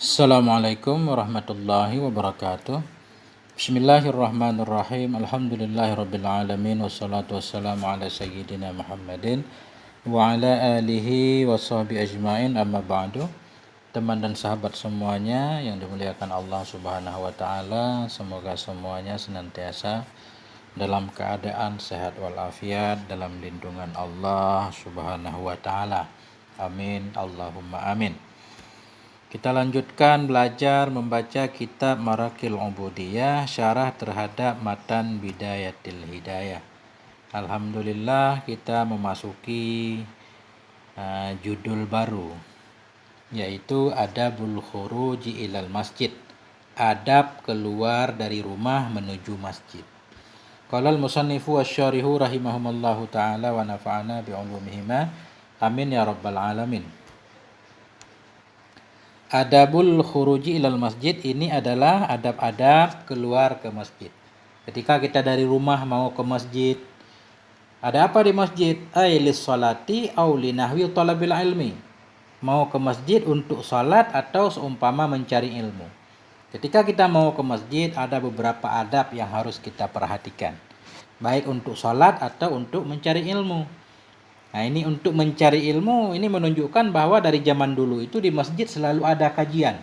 Assalamualaikum warahmatullahi wabarakatuh. Bismillahirrahmanirrahim. Alhamdulillahirrabbilalamin. Wassalatu wassalamu ala sayyidina Muhammadin wa ala alihi wa sahbihi ajma'in, amma ba'du. Teman dan sahabat semuanya yang dimuliakan Allah subhanahu wa ta'ala, semoga semuanya senantiasa dalam keadaan sehat walafiat dalam lindungan Allah subhanahu wa ta'ala. Amin, Allahumma amin. Kita lanjutkan belajar membaca kitab Marakil Ubudiyah, syarah terhadap matan Bidayatil Hidayah. Alhamdulillah kita memasuki judul baru, yaitu Adabul Khuruji ilal Masjid, adab keluar dari rumah menuju masjid. Qala al-musannifu wasyarihu rahimahumallahu ta'ala wa nafa'ana bi'ulumihima, amin ya rabbal alamin. Adabul khuruji ilal masjid ini adalah adab-adab keluar ke masjid. Ketika kita dari rumah mau ke masjid, ada apa di masjid? Ailis salati aw linahwi talabil ilmi. Mau ke masjid untuk salat atau seumpama mencari ilmu. Ketika kita mau ke masjid, ada beberapa adab yang harus kita perhatikan, baik untuk salat atau untuk mencari ilmu. Nah, ini untuk mencari ilmu, ini menunjukkan bahwa dari zaman dulu itu di masjid selalu ada kajian.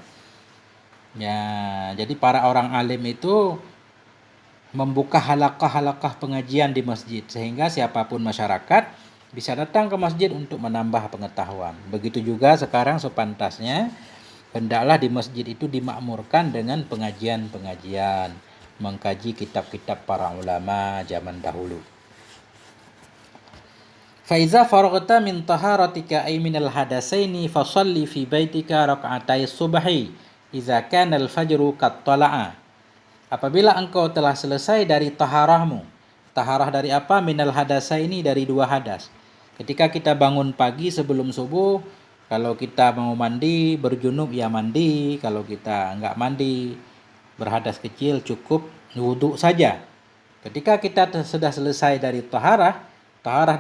Ya, jadi para orang alim itu membuka halaqah-halaqah pengajian di masjid, sehingga siapapun masyarakat bisa datang ke masjid untuk menambah pengetahuan. Begitu juga sekarang sepantasnya, hendaklah di masjid itu dimakmurkan dengan pengajian-pengajian, mengkaji kitab-kitab para ulama zaman dahulu. Faiza faraghta min taharatika ay minal hadasaini fasalli fi baitika raka'atai subhi idza kana al-fajru qad tala'a. Apabila engkau telah selesai dari taharahmu. Taharah dari apa? Minal hadasaini, dari dua hadas. Ketika kita bangun pagi sebelum subuh, kalau kita mau mandi berjunub ya mandi, kalau kita enggak mandi berhadas kecil cukup wudhu saja. Ketika kita sudah selesai dari taharah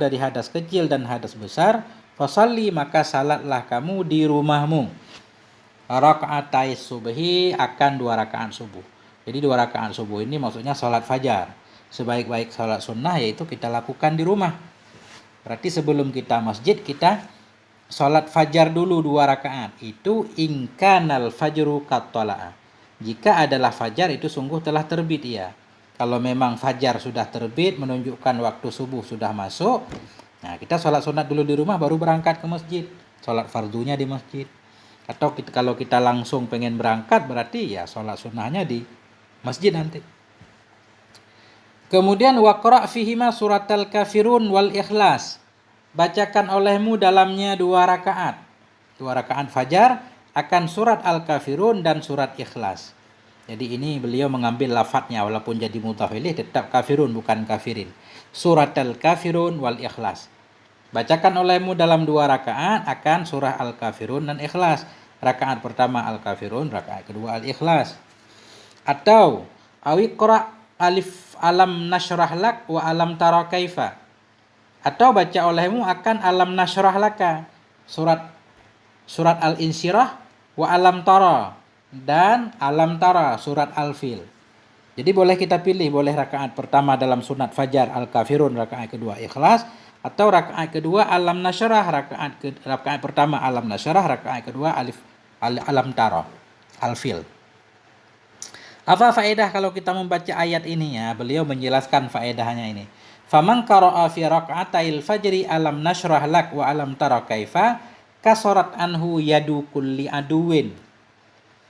dari hadas kecil dan hadas besar, fasalli, maka salatlah kamu di rumahmu. Raka'atai subhi, akan 2 rakaat subuh. Jadi 2 rakaat subuh ini maksudnya salat fajar. Sebaik-baik salat sunnah yaitu kita lakukan di rumah. Berarti sebelum kita masjid kita salat fajar dulu 2 rakaat. Itu ingkanal fajru qattala'a. Jika adalah fajar itu sungguh telah terbit ya. Kalau memang fajar sudah terbit menunjukkan waktu subuh sudah masuk, nah kita sholat sunat dulu di rumah baru berangkat ke masjid, sholat fardunya di masjid. Atau kalau kita langsung pengen berangkat berarti ya sholat sunnahnya di masjid nanti. Kemudian waqra' fihima suratal kafirun wal ikhlas. Bacakan olehmu dalamnya 2 rakaat. 2 rakaat fajar akan surat al-kafirun dan surat ikhlas. Jadi ini beliau mengambil lafadznya, walaupun jadi mudhaf ilaih tetap kafirun bukan kafirin. Surat al-kafirun wal ikhlas. Bacakan olehmu dalam 2 rakaat akan surah al-kafirun dan ikhlas. Rakaat pertama al-kafirun, rakaat kedua al-ikhlas. Atau awiqra alif alam nashrah lak wa alam tara kaifa. Atau baca olehmu akan alam nashrah laka, surat al-insyirah wa alam tara, dan alam tara surat al-fil. Jadi boleh kita pilih, boleh rakaat pertama dalam sunat fajar al-kafirun, rakaat kedua ikhlas, atau rakaat kedua alam nasyrah, rakaat pertama alam nasyrah, rakaat kedua alam tara al-fil. Apa faedah kalau kita membaca ayat ini ya? Beliau menjelaskan faedahnya ini. Faman qara'a fi raka'atil fajri alam nasyrah lak wa alam tara kaifa kasarat anhu yadu kulli aduwin.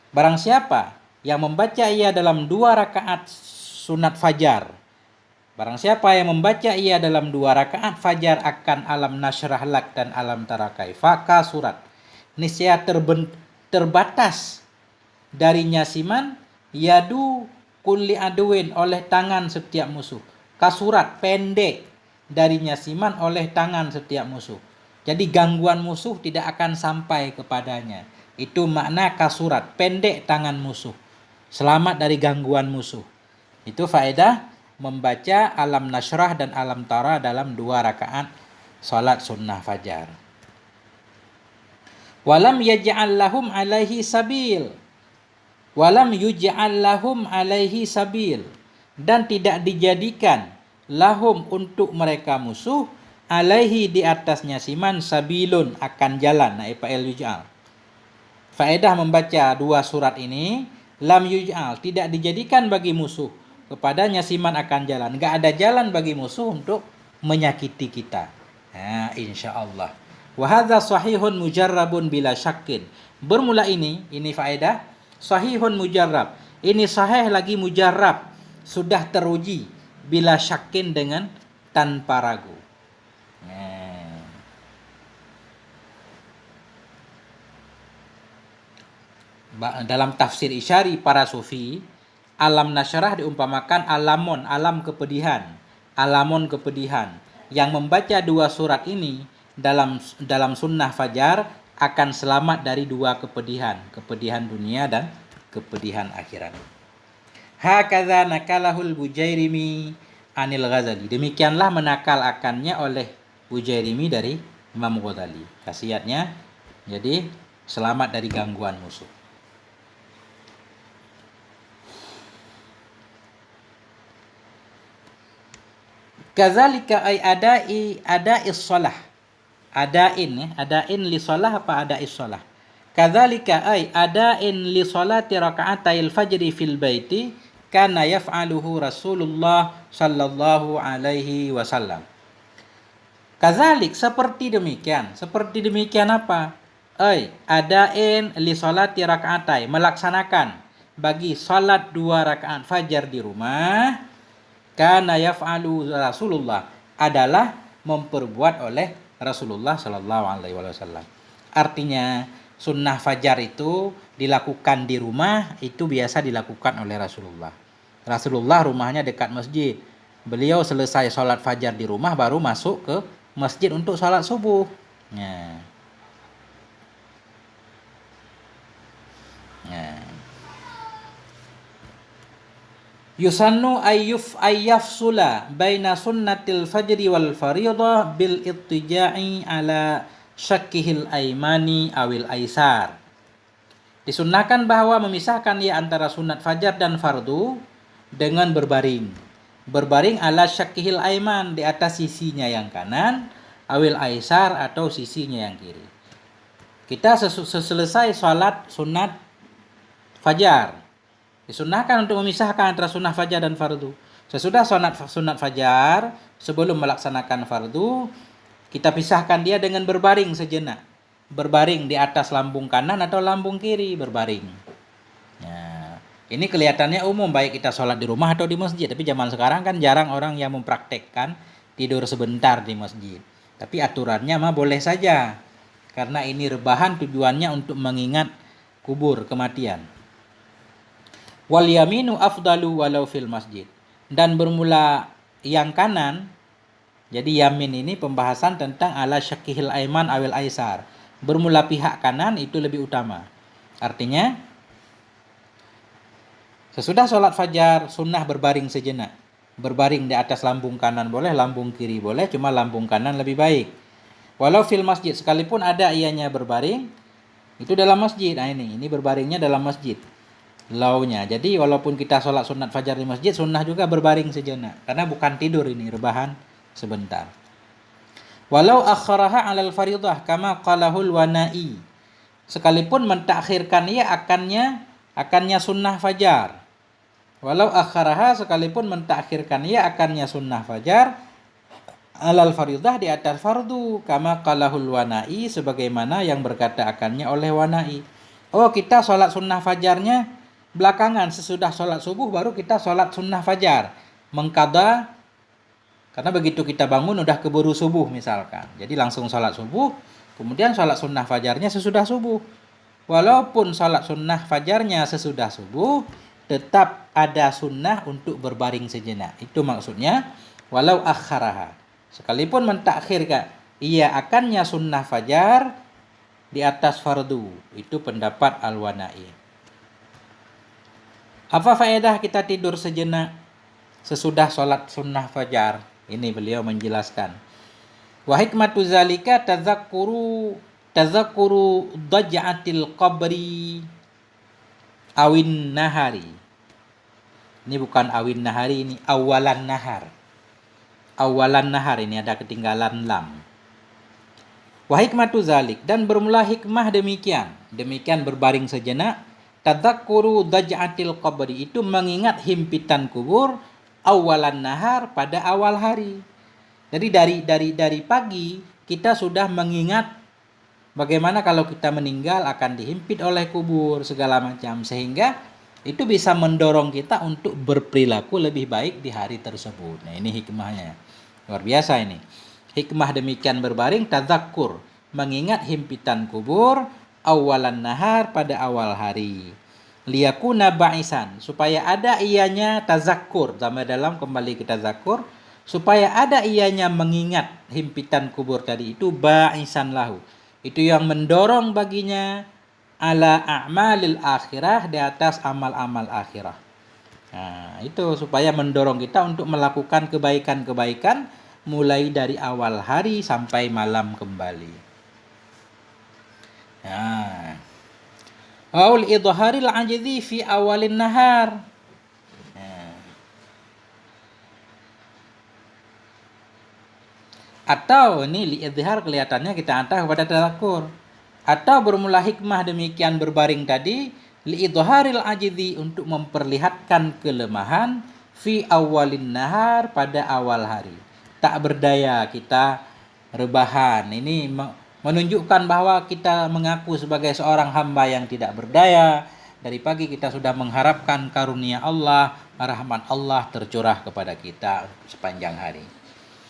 Barang siapa yang membaca ia dalam 2 rakaat sunat fajar, barang siapa yang membaca ia dalam 2 rakaat fajar akan alam nasyrah lak dan alam tara kaifa surat, niscaya terbatas darinya siman yadu kulli aduin, oleh tangan setiap musuh. Kasurat, pendek darinya siman oleh tangan setiap musuh. Jadi gangguan musuh tidak akan sampai kepadanya. Itu makna kasurat, pendek tangan musuh, selamat dari gangguan musuh. Itu faedah membaca alam nasyrah dan alam tara dalam 2 rakaat salat sunnah fajar. Walam yaj'al lahum alaihi sabil. Walam yuj'al lahum alaihi sabil. Dan tidak dijadikan lahum untuk mereka musuh alaihi di atasnya siman sabilun akan jalan. Nah, fa'il yuj'al. Faedah membaca dua surat ini, lam yuj'al tidak dijadikan bagi musuh kepadanya siman akan jalan. Enggak ada jalan bagi musuh untuk menyakiti kita. Nah, insyaallah. Wa hadza sahihun mujarrabun bila syakkin. Bermula ini faedah sahihun mujarrab. Ini sahih lagi mujarrab, sudah teruji bila syakkin dengan tanpa ragu. Dalam tafsir Isyari para sufi, alam nasyarah diumpamakan alamon, alam kepedihan, alamon kepedihan. Yang membaca dua surat ini dalam sunnah fajar akan selamat dari dua kepedihan, kepedihan dunia dan kepedihan akhirat. Hakadza nakalahul Bujairimi anil Ghazali. Demikianlah menakalakannya oleh Bujairimi dari Imam Ghazali. Khasiatnya jadi selamat dari gangguan musuh. Kadzalika ay ada'is shalah. Adain li shalah apa ada'is shalah? Kadzalika ay adain li sholati raka'atayil fajri fil baiti kana yaf'aluhu Rasulullah sallallahu alaihi wasallam. Kadzalik seperti demikian apa? Adain li sholati raka'atai, melaksanakan bagi salat 2 rakaat fajar di rumah. Kana yaf'alu Rasulullah adalah memperbuat oleh Rasulullah sallallahu alaihi wasallam. Artinya sunnah fajar itu dilakukan di rumah itu biasa dilakukan oleh Rasulullah. Rasulullah rumahnya dekat masjid. Beliau selesai sholat fajar di rumah baru masuk ke masjid untuk sholat subuh. Yusannu ayyafsula baina sunnatil fajri wal fariḍah bil ittija'i ala syakkihil aimani awil aisar. Disunnahkan bahwa memisahkan antara sunat fajar dan fardu dengan berbaring. Berbaring ala syakkihil aiman, di atas sisinya yang kanan, awil aisar atau sisinya yang kiri. Kita selesai salat sunat fajar, disunnahkan untuk memisahkan antara sunnah fajar dan fardu. Sesudah sunat fajar, sebelum melaksanakan fardu, kita pisahkan dia dengan berbaring sejenak. Berbaring di atas lambung kanan atau lambung kiri, berbaring. Ini kelihatannya umum, baik kita sholat di rumah atau di masjid. Tapi zaman sekarang kan jarang orang yang mempraktekkan tidur sebentar di masjid. Tapi aturannya mah boleh saja. Karena ini rebahan tujuannya untuk mengingat kubur, kematian. Wal yaminu afdalu walau fil masjid. Dan bermula yang kanan, jadi yamin ini pembahasan tentang ala syakihil aiman awil aisar. Bermula pihak kanan itu lebih utama. Artinya, sesudah sholat fajar, sunnah berbaring sejenak. Berbaring di atas lambung kanan boleh, lambung kiri boleh, cuma lambung kanan lebih baik. Walau fil masjid, sekalipun ada ianya berbaring, itu dalam masjid. Nah ini berbaringnya dalam masjid. Launya. Jadi walaupun kita sholat sunat fajar di masjid, sunnah juga berbaring sejenak. Karena bukan tidur ini, rebahan sebentar. Walau akharaha alal faridah kama qalahul wana'i. Sekalipun mentakhirkan ia akannya sunnah fajar. Walau akharaha, sekalipun mentakhirkan ia akannya sunnah fajar alal faridah, di atas fardu, kama qalahul wana'i, sebagaimana yang berkata akannya oleh wana'i. Oh, kita sholat sunnah fajarnya belakangan, sesudah sholat subuh baru kita sholat sunnah fajar, mengqadha, karena begitu kita bangun udah keburu subuh misalkan, jadi langsung sholat subuh, kemudian sholat sunnah fajarnya sesudah subuh. Walaupun sholat sunnah fajarnya sesudah subuh, tetap ada sunnah untuk berbaring sejenak. Itu maksudnya walau akharaha, sekalipun mentakhirkan ia akannya sunnah fajar di atas fardu. Itu pendapat al-wana'i. Apa faedah kita tidur sejenak sesudah sholat sunnah fajar? Ini beliau menjelaskan. Wa hikmatu zalika Tazakuru daj'atil qabri awin nahari. Ini bukan awin nahari, ini awalan nahar. Awalan nahar, ini ada ketinggalan lam. Wa hikmatu zalik, dan bermula hikmah demikian. Demikian berbaring sejenak. Tadzakuru daj'atil qabri, itu mengingat himpitan kubur awalan nahar, pada awal hari. Jadi dari pagi kita sudah mengingat bagaimana kalau kita meninggal akan dihimpit oleh kubur segala macam, sehingga itu bisa mendorong kita untuk berperilaku lebih baik di hari tersebut. Nah, ini hikmahnya. Luar biasa ini. Hikmah demikian berbaring, tadzakkur, mengingat himpitan kubur awalan nahar, pada awal hari. Liyakuna ba'isan, supaya ada ianya tazakkur, sama dalam kembali ke tazakkur, supaya ada ianya mengingat himpitan kubur tadi itu, ba'isan lahu, itu yang mendorong baginya, ala a'malil akhirah, di atas amal-amal akhirah. Nah, itu supaya mendorong kita untuk melakukan kebaikan-kebaikan mulai dari awal hari sampai malam kembali. Nah, aul idharil ajzi fi awalin nahar. Atau ini li'idhar, kelihatannya kita antah kepada tadzakur. Atau bermula hikmah demikian berbaring tadi, li'idharil ajzi, untuk memperlihatkan kelemahan, fi awalin nahar, pada awal hari. Tak berdaya kita, rebahan. Ini menunjukkan bahwa kita mengaku sebagai seorang hamba yang tidak berdaya. Dari pagi kita sudah mengharapkan karunia Allah, rahmat Allah tercurah kepada kita sepanjang hari.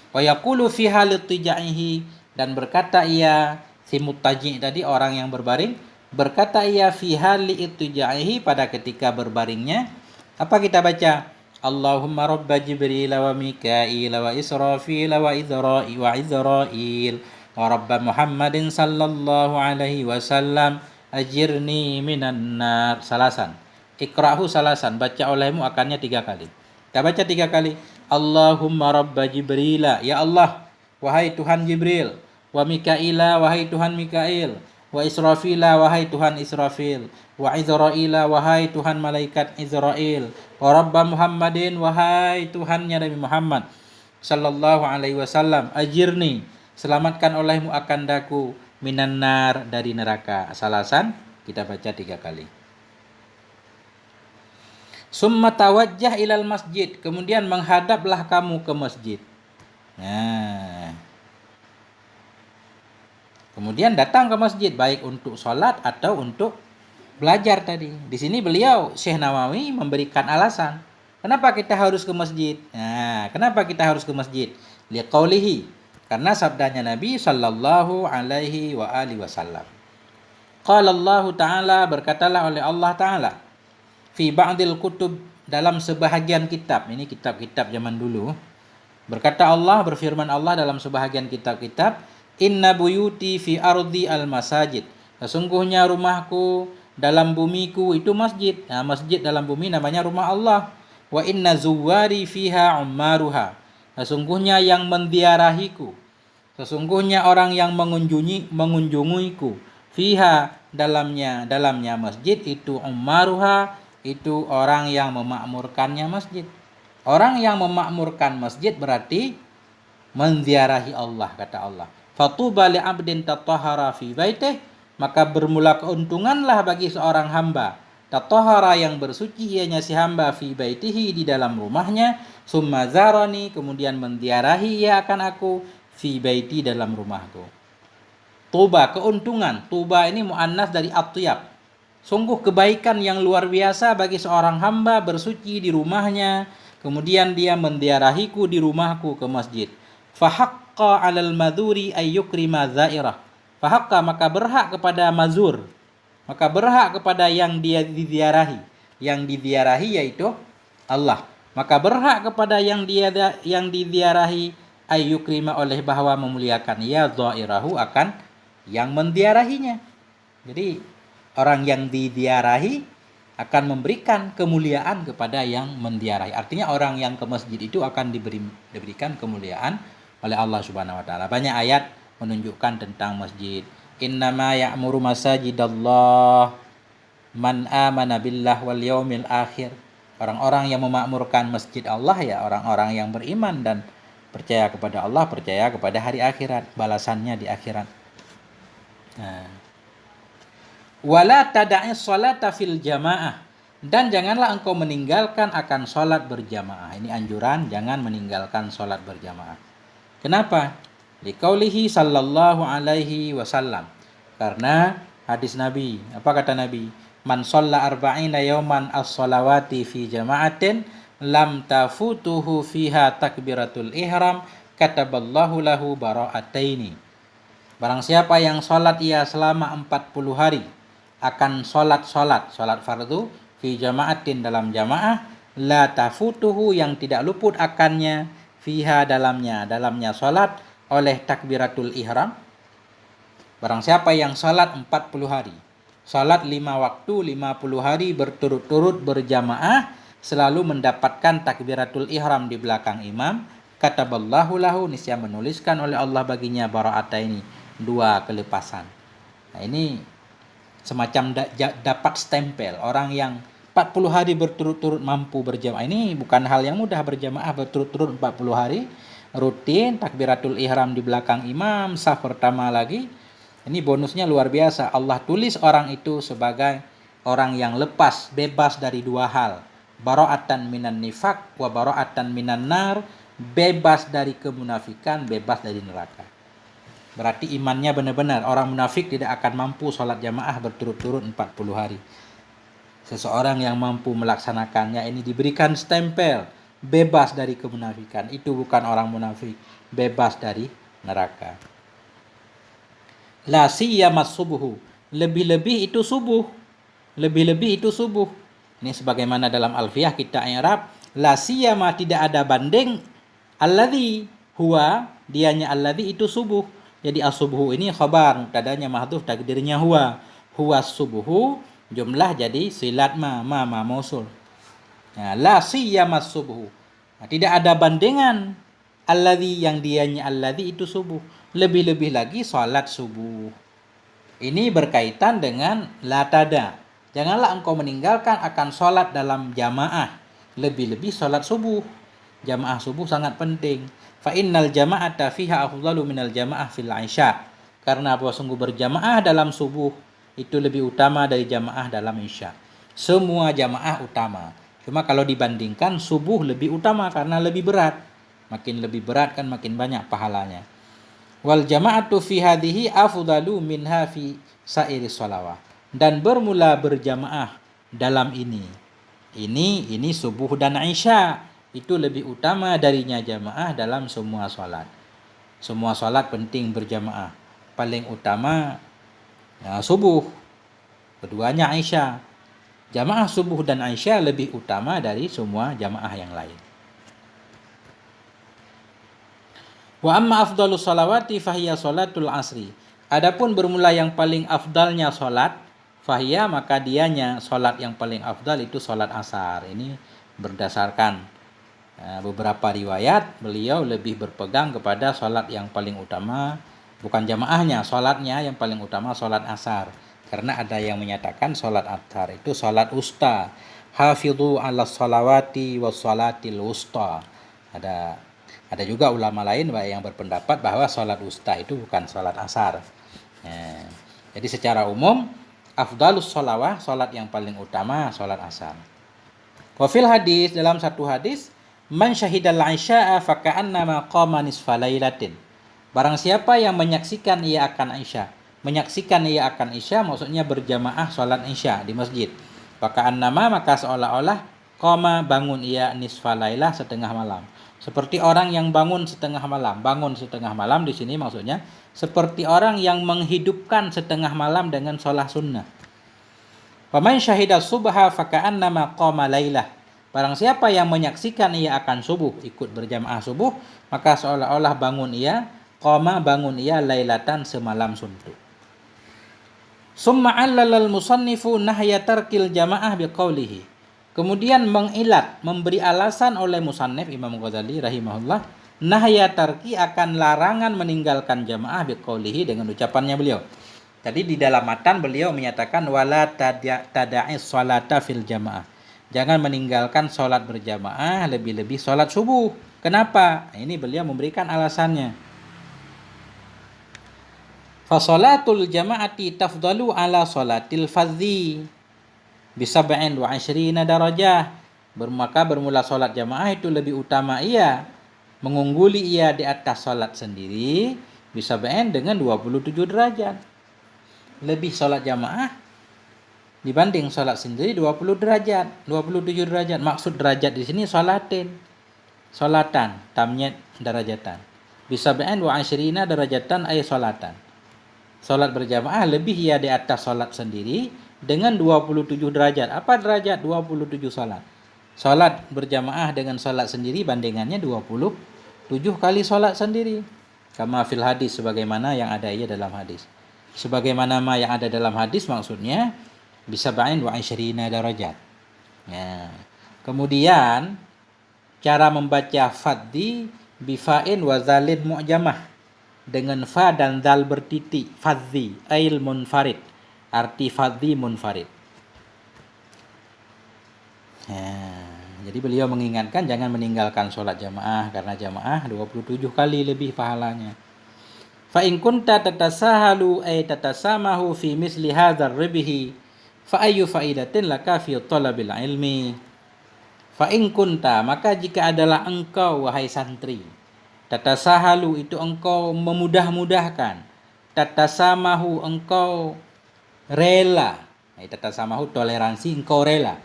Wa yaqulu fi halit tijaihi, dan berkata ia, si muttaji tadi orang yang berbaring, berkata ia fi halit tijaihi, pada ketika berbaringnya. Apa kita baca? Allahumma rabba Jibril wa Mikail wa Israfil wa Izrail wa rabba Muhammadin sallallahu alaihi wasallam ajirni minan nar. Salasan. Ikra'hu salasan, baca olehmu akannya 3 kali. Kita baca 3 kali. Allahumma rabba Jibrila, ya Allah, wahai Tuhan Jibril, wa Mikaila, wahai Tuhan Mikail, wa Israfila, wahai Tuhan Israfil, wa Izraila, wahai Tuhan malaikat Izrail, wa rabba Muhammadin, wahai Tuhannya Nabi Muhammad sallallahu alaihi wasallam, ajirni, selamatkan olehmu akan daku, minan nar, dari neraka. Salasan, kita baca 3 kali. Summa tawajjah ilal masjid, kemudian menghadaplah kamu ke masjid. Nah, kemudian datang ke masjid, baik untuk sholat atau untuk belajar tadi. Di sini beliau, Syekh Nawawi, memberikan alasan kenapa kita harus ke masjid. Nah, kenapa kita harus ke masjid? Liqaulihi, karena sabdanya Nabi sallallahu alaihi wa alihi wasallam. Qala Allah Ta'ala, berkatalah oleh Allah Ta'ala, fi ba'dil kutub, dalam sebahagian kitab. Ini kitab-kitab zaman dulu. Berkata Allah, berfirman Allah dalam sebahagian kitab-kitab, inna buyuti fi ardi al masajid, sesungguhnya rumahku dalam bumiku itu masjid. Nah, masjid dalam bumi namanya rumah Allah. Wa inna zuwari fiha ummaruha, sesungguhnya yang menziarahiku, sesungguhnya orang yang mengunjungiku, fiha, dalamnya masjid itu ummaruha, itu orang yang memakmurkannya masjid. Orang yang memakmurkan masjid berarti menziarahi Allah, kata Allah. Fatuba li 'abdin tatahhara fi baitih, maka bermula keuntunganlah bagi seorang hamba, tatahhara, yang bersuci ianya si hamba, fi baitihi, di dalam rumahnya, summa zarani, kemudian menziarahi ia akan aku, fi baiti, dalam rumahku. Tuba, keuntungan. Tuba ini muannas dari atyab. Sungguh kebaikan yang luar biasa bagi seorang hamba bersuci di rumahnya, kemudian dia menziarahiku di rumahku, ke masjid. Fahaqqa 'alal madhuri ay yukrima zairah. Fahaqqa, maka berhak kepada mazur, maka berhak kepada yang dia diziarahi. Yang diziarahi yaitu Allah. Maka berhak kepada yang diziarahi ay yukrima, oleh bahwa memuliakan ya zairahu, akan yang menziarahinya. Jadi orang yang diziarahi akan memberikan kemuliaan kepada yang menziarahi. Artinya orang yang ke masjid itu akan diberikan kemuliaan oleh Allah Subhanahu wa taala. Banyak ayat menunjukkan tentang masjid. Innama ya'muru masajidallah man amana billah wal yaumil akhir. Orang-orang yang memakmurkan masjid Allah ya orang-orang yang beriman dan percaya kepada Allah, percaya kepada hari akhirat, balasannya di akhirat. Nah. Wala tada'i sholata fil jamaah, dan janganlah engkau meninggalkan akan sholat berjamaah. Ini anjuran, jangan meninggalkan sholat berjamaah. Kenapa? Liqaulihi sallallahu alaihi wasallam. Karena hadis Nabi, apa kata Nabi? Man shalla arba'ina yawman as-shalawati fi jama'atin lam tafutuhu fiha takbiratul ihram kataballahu lahu bara'ataini. Barang siapa yang sholat ia selama 40 hari akan sholat fardu fi jama'atin dalam jamaah, la tafutuhu yang tidak luput akannya, fiha dalamnya sholat oleh takbiratul ihram. Barang siapa yang sholat 40 hari, sholat 5 waktu 50 hari berturut-turut berjamaah, selalu mendapatkan takbiratul ihram di belakang imam, kataballahu lahu, niscaya menuliskan oleh Allah baginya bara'ataini, 2 kelepasan. Nah, ini semacam dapat stempel orang yang 40 hari berturut-turut mampu berjamaah. Ini bukan hal yang mudah, berjamaah berturut-turut 40 hari rutin, takbiratul ihram di belakang imam, saf pertama lagi. Ini bonusnya luar biasa. Allah tulis orang itu sebagai orang yang lepas, bebas dari 2 hal. Bara'atan minan nifaq wa bara'atan minan nar, bebas dari kemunafikan, bebas dari neraka. Berarti imannya benar-benar. Orang munafik tidak akan mampu sholat jamaah berturut-turut 40 hari. Seseorang yang mampu melaksanakannya ini diberikan stempel bebas dari kemunafikan. Itu bukan orang munafik, bebas dari neraka. La siyamas subuhu, lebih-lebih itu subuh. Lebih-lebih itu subuh. Ini sebagaimana dalam Alfiyah kita i'rab, la siyama tidak ada banding, alladzi huwa, dianya alladzi itu subuh. Jadi as-subuhu ini khabar, mubtadanya mahdhuf, takdirnya huwa. Huwa subuhu, jumlah jadi silat ma mausul. Nah, la siyamas subuhu. Nah, tidak ada bandingan alladzi yang dianya alladzi itu subuh. Lebih-lebih lagi salat subuh. Ini berkaitan dengan la tada. Janganlah engkau meninggalkan akan salat dalam jamaah. Lebih-lebih salat subuh. Jamaah subuh sangat penting. Fa innal jama'ata fiha afdalu minal jama'ah fil isya. Karena bahwa sungguh berjamaah dalam subuh itu lebih utama dari jamaah dalam isya. Semua jamaah utama. Cuma kalau dibandingkan subuh lebih utama karena lebih berat. Makin lebih berat kan makin banyak pahalanya. Wal jama'atu fi hadhihi afdalu minha fi sairi sholawat. Dan bermula berjamaah dalam ini subuh dan isya itu lebih utama darinya jamaah dalam semua sholat. Semua sholat penting berjamaah. Paling utama ya, subuh, keduanya isya. Jamaah subuh dan isya lebih utama dari semua jamaah yang lain. Wa amma afdalus sholawati fahiya sholatul asri. Adapun bermula yang paling afdalnya sholat, fahiya maka dianya sholat yang paling afdal itu sholat asar. Ini berdasarkan beberapa riwayat, beliau lebih berpegang kepada sholat yang paling utama, bukan jamaahnya, sholatnya yang paling utama sholat asar. Karena ada yang menyatakan sholat asar itu sholat usta. Hafidhu ala sholawati wa sholatil usta. Ada juga ulama lain yang berpendapat bahwa sholat usta itu bukan sholat asar. Jadi secara umum afdalus sholawah, sholat yang paling utama sholat asar. Wafil hadis, dalam satu hadis, man syahidal isya'a faka'annama qama nisfa lailatin. Barang siapa yang menyaksikan ia akan isya. Menyaksikan ia akan isya maksudnya berjamaah sholat isya di masjid. Faka'annama maka seolah-olah qama bangun ia nisfa lailah, setengah malam. Seperti orang yang bangun setengah malam. Bangun setengah malam di sini maksudnya seperti orang yang menghidupkan setengah malam dengan sholat sunnah. Faman syahida subha faka'annama qama lailah. Barang siapa yang menyaksikan ia akan subuh, ikut berjamaah subuh, maka seolah-olah bangun ia, qama bangun ia lailatan semalam suntuk. Summa 'allal musannifu nahya tarkil jamaah biqaulihi. Kemudian mengilat, memberi alasan oleh musannif Imam Ghazali rahimahullah, nahya tarki akan larangan meninggalkan jamaah biqaulihi dengan ucapannya beliau. Tadi di dalam matan beliau menyatakan wala tada'is sholata fil jamaah. Jangan meninggalkan sholat berjamaah, lebih-lebih sholat subuh. Kenapa? Ini beliau memberikan alasannya. Fa sholatul jama'ati tafdalu ala sholatil fadhi bisab'in wa 'ishrina darajah. Maka bermula sholat jamaah itu lebih utama ia, mengungguli ia di atas sholat sendiri bisab'in dengan 27 derajat. Lebih sholat jamaah dibanding sholat sendiri 27 derajat. Maksud derajat di sini sholatan, tamnyat darajatan. Bisab'in wa 'ishrina darajatan ay sholatan. Sholat berjamaah lebih ia di atas sholat sendiri dengan 27 derajat. Apa derajat 27 sholat? Sholat berjamaah dengan sholat sendiri bandingannya 27 kali sholat sendiri. Kama fil hadis, sebagaimana yang ada ia dalam hadis. Sebagaimana yang ada dalam hadis maksudnya bisab'in wa 'ishrina darajat. Ya. Kemudian cara membaca fadhi bifa'in wa zalin mu'jamah, dengan fa dan dal bertitik, fadhi ail munfarid, arti fadhi munfarid. Jadi beliau mengingatkan jangan meninggalkan sholat jamaah, karena jamaah 27 kali lebih pahalanya. Fa in kunta tatasahalu ay tatasamahu fi misli hadzal ribhi fa ayyu faidatin laka fi talabil ilmi. Fa in kunta, maka jika adalah engkau wahai santri, tatasahalu itu engkau memudah-mudahkan, tatasamahu engkau rela, tatasamahu toleransi, engkau rela.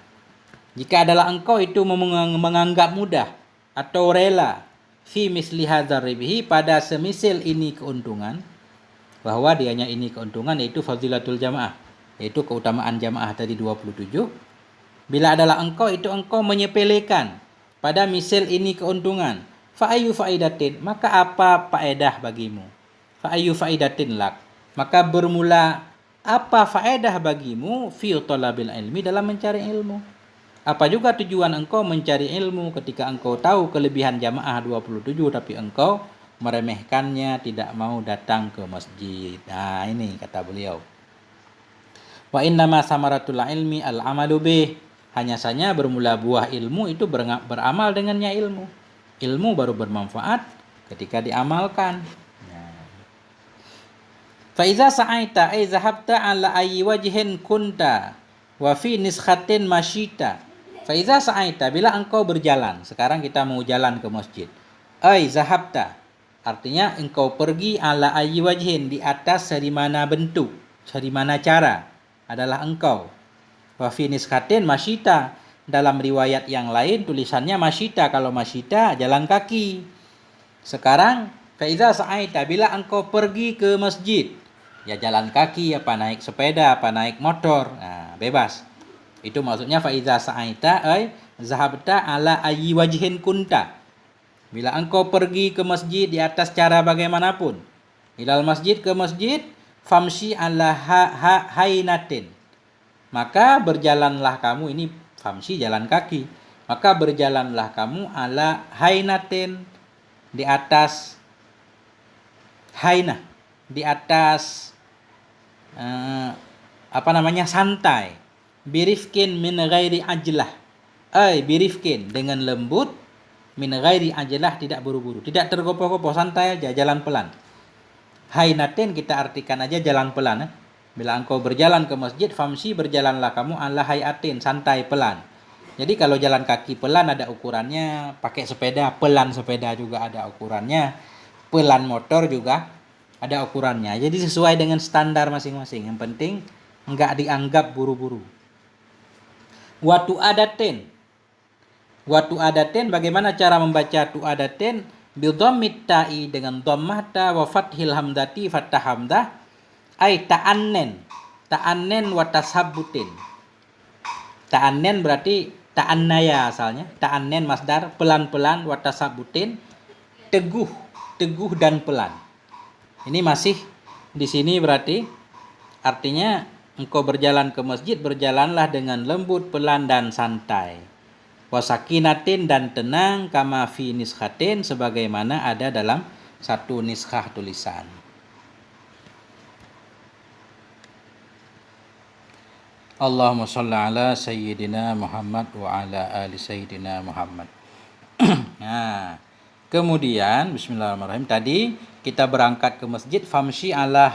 Jika adalah engkau itu menganggap mudah atau rela fi misli hadzal ribhi, pada semisil ini keuntungan, bahwa dianya ini keuntungan yaitu fadilatul jamaah, yaitu keutamaan jamaah tadi 27. Bila adalah engkau itu engkau menyepelekan pada misil ini keuntungan, fa ayyu faidatin, maka apa faedah bagimu? Fa ayyu faidatin lak, maka bermula apa faedah bagimu fi talabil ilmi, dalam mencari ilmu. Apa juga tujuan engkau mencari ilmu ketika engkau tahu kelebihan jamaah 27 tapi engkau meremehkannya, tidak mau datang ke masjid. Nah, ini kata beliau. Wa innama samaratul ilmi al-amalu bih. Hanya saja bermula buah ilmu itu beramal dengannya ilmu. Ilmu baru bermanfaat ketika diamalkan. Fa iza sa'aita ay zahabta ala ayyi wajhin kunta wa fi niskhatin masyita. Faiza sa'aita, bila engkau berjalan, sekarang kita mau jalan ke masjid. Ai zahabta, artinya engkau pergi ala ayyi wajhin, di atas dari mana bentuk, dari mana cara, adalah engkau. Wa fi niskatin masyita, dalam riwayat yang lain tulisannya masyita, kalau masyita jalan kaki. Sekarang faiza sa'aita, bila engkau pergi ke masjid, ya jalan kaki, apa naik sepeda, apa naik motor, nah, bebas. Itu maksudnya faiza sa'aita ay zahabta ala ayyi wajhin kunta. Bila engkau pergi ke masjid di atas cara bagaimanapun. Ilal masjid, ke masjid, famshi ala hainatin. Maka berjalanlah kamu, ini famshi jalan kaki. Maka berjalanlah kamu ala hainatin, di atas hainah, di atas santai. Birifkin min ghairi ajlah, ay birifkin, dengan lembut, min ghairi ajlah, tidak buru-buru, tidak tergopoh-gopoh, santai aja, jalan pelan. Hainatin kita artikan aja jalan pelan. Bila engkau berjalan ke masjid, famsi, berjalanlah kamu ala hayatin, santai pelan. Jadi kalau jalan kaki pelan ada ukurannya, pakai sepeda pelan, sepeda juga ada ukurannya, pelan motor juga ada ukurannya. Jadi sesuai dengan standar masing-masing. Yang penting enggak dianggap buru-buru. Watu adatin, bagaimana cara membaca tu'adatin? Bidhammit ta'i, dengan dhammah ta, wa fathil hamdati, fathah hamdah, ay ta'annen wa tashabbutin. Ta'annen berarti ta'annaya asalnya, ta'annen masdar, pelan-pelan, wa tashabbutin, teguh dan pelan. Ini masih di sini berarti artinya engkau berjalan ke masjid, berjalanlah dengan lembut, pelan, dan santai. Wasakinatin, dan tenang, kama fi niskhatin, sebagaimana ada dalam satu niskhah tulisan. Allahumma shalli ala sayyidina Muhammad wa ala ali sayyidina Muhammad. Nah, kemudian bismillahirrahmanirrahim, tadi kita berangkat ke masjid, famshi ala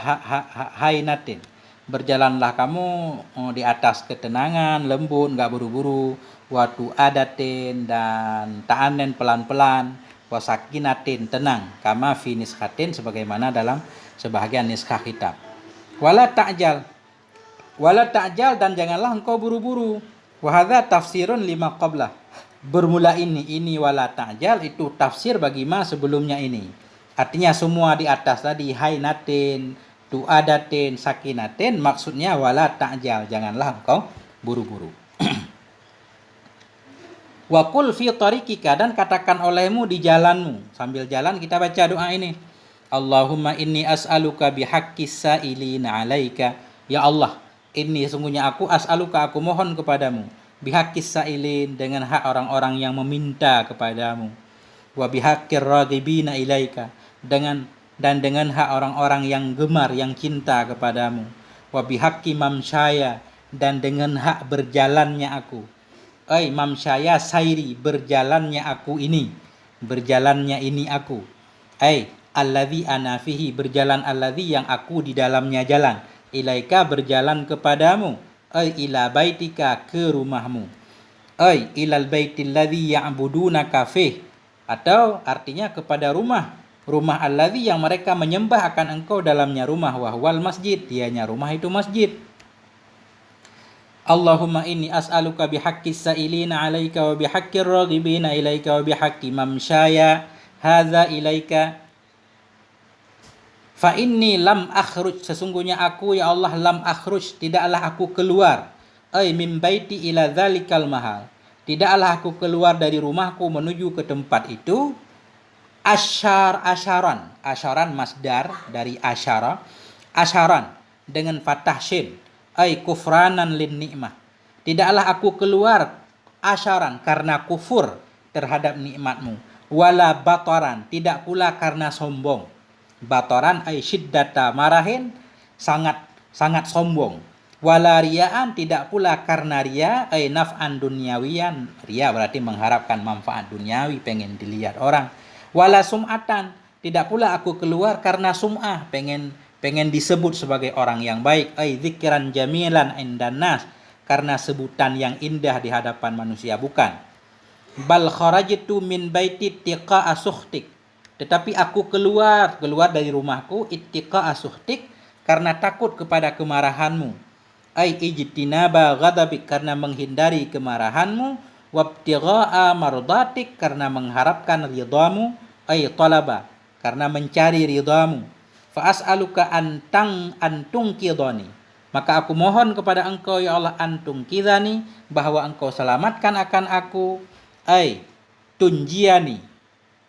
hainatin. Berjalanlah kamu di atas ketenangan, lembut, enggak buru-buru, watu adatin, dan ta'anen pelan-pelan, wasakinatin, tenang, kama fi niskhatin, sebagaimana dalam sebahagian niskah kitab. Wala ta'jal, dan janganlah engkau buru-buru. Wa hadza tafsirun lima qablah. Bermula ini wala ta'jal itu tafsir bagi ma sebelumnya ini. Artinya semua di atas tadi, hainatin, tu'adatin, sakinatin, maksudnya wala ta'jal, janganlah engkau buru-buru. Wa qul fi tariqika, dan katakan olehmu di jalanmu. Sambil jalan kita baca doa ini. Allahumma inni as'aluka bihaqqis sa'ilina 'alaika. Ya Allah, ini sungguhnya aku as'aluka, aku mohon kepadamu, bihaqqis sa'ilin, dengan hak orang-orang yang meminta kepadamu, wa bihaqqir raghibina ilaika, dengan hak orang-orang yang gemar, yang cinta kepadamu, wa bihaqqi mamsyaya, dan dengan hak berjalannya aku, mamsyaya sairi, berjalannya ini aku, alladzi ana fihi, berjalan alladzi, yang aku di dalamnya jalan, ilaika, berjalan kepadamu, ila baitika, ke rumahmu, ilal baitil ladzi ya'budunaka fih, atau artinya kepada rumah alladzi, yang mereka menyembah akan engkau dalamnya, rumah, wahwal masjid, dianya rumah itu masjid. Allahumma inni as'aluka bihaqqis sa'ilina 'alaika wa bihaqqir raghibina ilaika wa bihaqqi mamsyaya hadza ilaika. Fa inni lam akhruj, sesungguhnya aku ya Allah, lam akhruj, tidaklah aku keluar, min baiti ila dzalikal mahal, tidaklah aku keluar dari rumahku menuju ke tempat itu, asyaran masdar dari asyaran dengan fathah shin, kufranan lin nikmah, tidaklah aku keluar asyaran karena kufur terhadap nikmatmu, wala bataran, tidak pula karena sombong. Bataran syiddata marahin, sangat sombong. Wala riyaan, tidak pula karena ria, naf'an dunyawiyan, ria berarti mengharapkan manfaat duniawi, pengen dilihat orang. Wala sum'atan, tidak pula aku keluar karena sum'ah, pengen disebut sebagai orang yang baik, dzikran jamilan indan nas, karena sebutan yang indah di hadapan manusia, bukan. Bal kharajtu min baiti tiqa'a sukhtik, tetapi aku keluar dari rumahku, ittiqa'a sukhtik, karena takut kepada kemarahanmu, ijtinaba ghadabik, karena menghindari kemarahanmu, wabtigha'a mardatik, karena mengharapkan ridhamu, talaba, karena mencari ridhamu. Fa as'aluka antungkidhani, maka aku mohon kepada engkau ya Allah, antungkidhani, bahwa engkau selamatkan akan aku, tunjiani,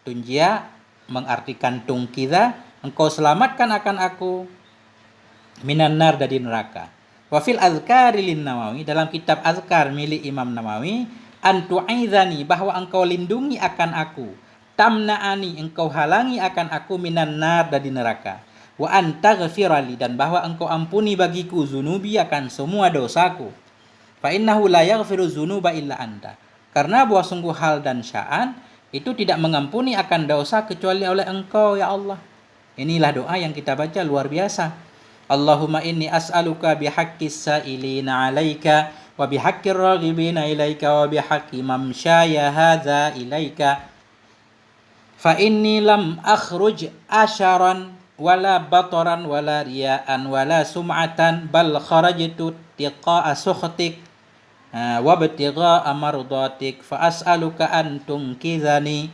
tunjia mengartikan tungkidha, engkau selamatkan akan aku, minan nar, dari neraka. Wa fil azkari lin Nawawi, dalam kitab azkar milik Imam Nawawi, antu'idhani, bahwa engkau lindungi akan aku, tamna'ani, engkau halangi akan aku, minan nar, dari neraka, wa antaghfirali, dan bahwa engkau ampuni bagiku, zunubi, akan semua dosaku, fa innahu la yaghfiru dzunuba illa anta, karena bahwa sungguh hal dan sya'an itu tidak mengampuni akan dosa kecuali oleh engkau ya Allah. Inilah doa yang kita baca, luar biasa. Allahumma inni as'aluka bihaqqis sa'ilina 'alaika wa bihaqqir raghibina ilaika wa bihaqqi mamsyaya hadza ilaika. Fa inni lam akhruj asyaran wala bataran wala riya'an wala sum'atan, bal kharajtu tiqa'a sukhtik wabtigha'a mardatik, fa as'aluka an tunkizani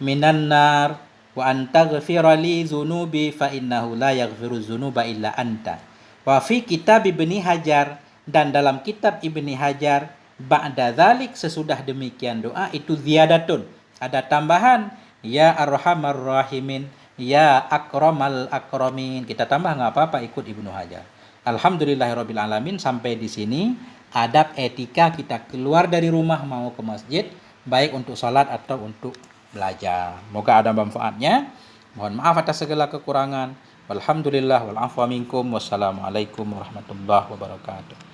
minan nar wa an taghfira li dzunubi, fa innahu la yaghfiru dzunuba illa anta. Wa fi kitab Ibni Hajar, dan dalam kitab Ibni Hajar, ba'da dzalik, sesudah demikian doa itu, ziyadatun, ada tambahan, ya arhamar rahimin, ya akramal akramin. Kita tambah nggak apa-apa, ikut Ibnu Hajar. Alhamdulillahirabbil alamin. Sampai di sini adab etika kita keluar dari rumah mau ke masjid, baik untuk sholat atau untuk belajar. Moga ada manfaatnya. Mohon maaf atas segala kekurangan. Walhamdulillah wal afwa minkum. Wassalamualaikum warahmatullahi wabarakatuh.